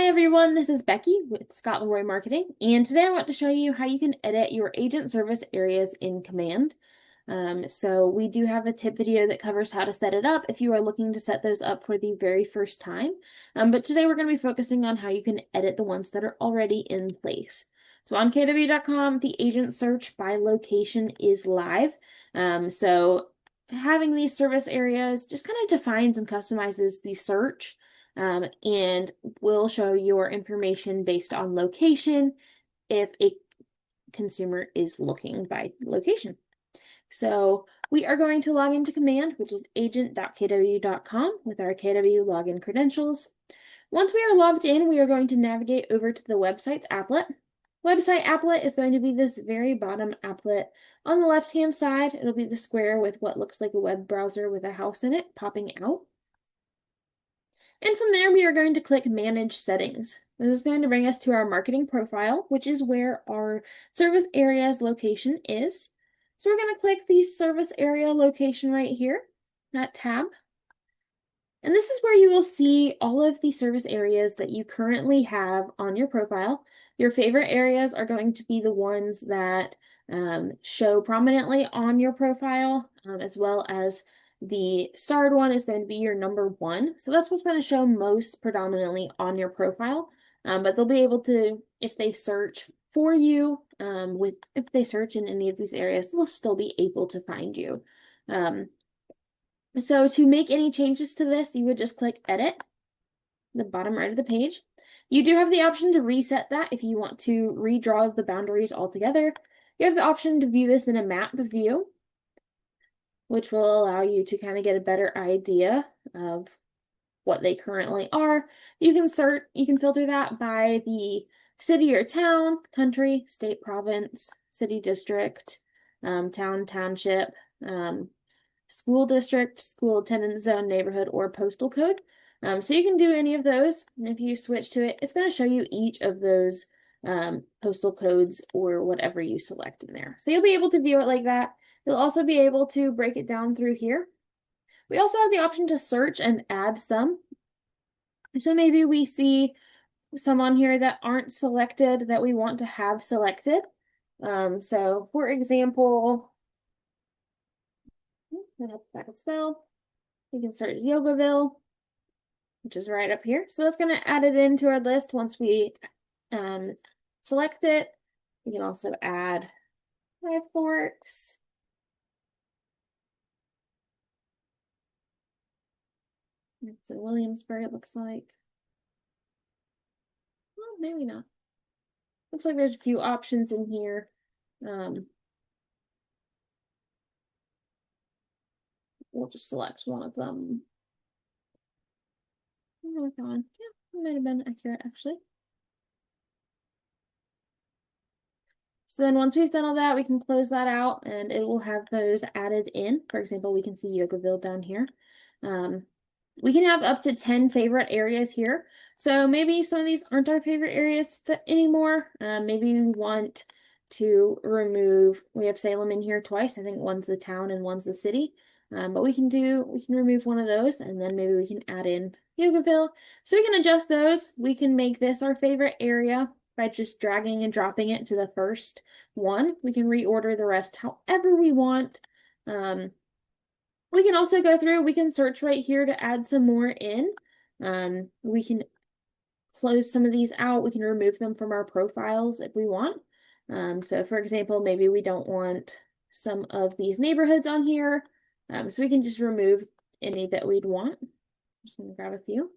Hi everyone, this is Becky with Scott Leroy Marketing, and today I want to show you how you can edit your agent service areas in Command. So we do have a tip video that covers how to set it up if you are looking to set those up for the very first time. But today we're going to be focusing on how you can edit the ones that are already in place. So on kw.com, the agent search by location is live. So having these service areas just kind of defines and customizes the search. And will show your information based on location if a consumer is looking by location. So we are going to log into Command, which is agent.kw.com with our KW login credentials. Once we are logged in, we are going to navigate over to the website's applet. Website applet is going to be this very bottom applet. On the left-hand side, it'll be the square with what looks like a web browser with a house in it popping out. And from there, we are going to click Manage Settings. This is going to bring us to our marketing profile, which is where our service area's location is. So we're going to click the service area location right here, that tab. And this is where you will see all of the service areas that you currently have on your profile. Your favorite areas are going to be the ones that show prominently on your profile, as well as the starred one is going to be your number one. So that's what's going to show most predominantly on your profile. But they'll be able to, if they search for you, if they search in any of these areas, they'll still be able to find you. So to make any changes to this, you would just click Edit, the bottom right of the page. You do have the option to reset that if you want to redraw the boundaries altogether. You have the option to view this in a map view, which will allow you to kind of get a better idea of what they currently are. You can filter that by the city or town, country, state, province, city, district, town, township, school district, school attendance zone, neighborhood, or postal code. So you can do any of those. And if you switch to it, it's going to show you each of those postal codes or whatever you select in there. So you'll be able to view it like that. You'll also be able to break it down through here. We also have the option to search and add some. So maybe we see some on here that aren't selected that we want to have selected. So for example, back and spell, we can search Yogaville, which is right up here. So that's going to add it into our list once we select it. We can also add Five Forks. It's in Williamsburg, it looks like. Well, maybe not. Looks like there's a few options in here. We'll just select one of them. Oh, yeah, it might have been accurate actually. So then once we've done all that, we can close that out and it will have those added in. For example, we can see Yogaville down here. We can have up to 10 favorite areas here. So maybe some of these aren't our favorite areas anymore. Maybe we want to remove, we have Salem in here twice. I think one's the town and one's the city. But we can remove one of those and then maybe we can add in Yogaville. So we can adjust those. We can make this our favorite area by just dragging and dropping it to the first one. We can reorder the rest however we want. We can also go through, we can search right here to add some more in. We can close some of these out. We can remove them from our profiles if we want. So for example, maybe we don't want some of these neighborhoods on here. So we can just remove any that we'd want. I'm just gonna grab a few.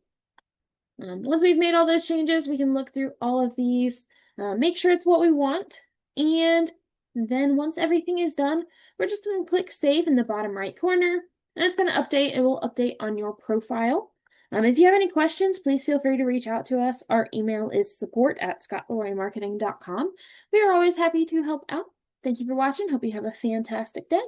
Once we've made all those changes, we can look through all of these, make sure it's what we want. And then once everything is done, we're just going to click Save in the bottom right corner, and it's going to update. It will update on your profile. If you have any questions, please feel free to reach out to us. Our email is support@scottleroymarketing.com. We are always happy to help out. Thank you for watching. Hope you have a fantastic day.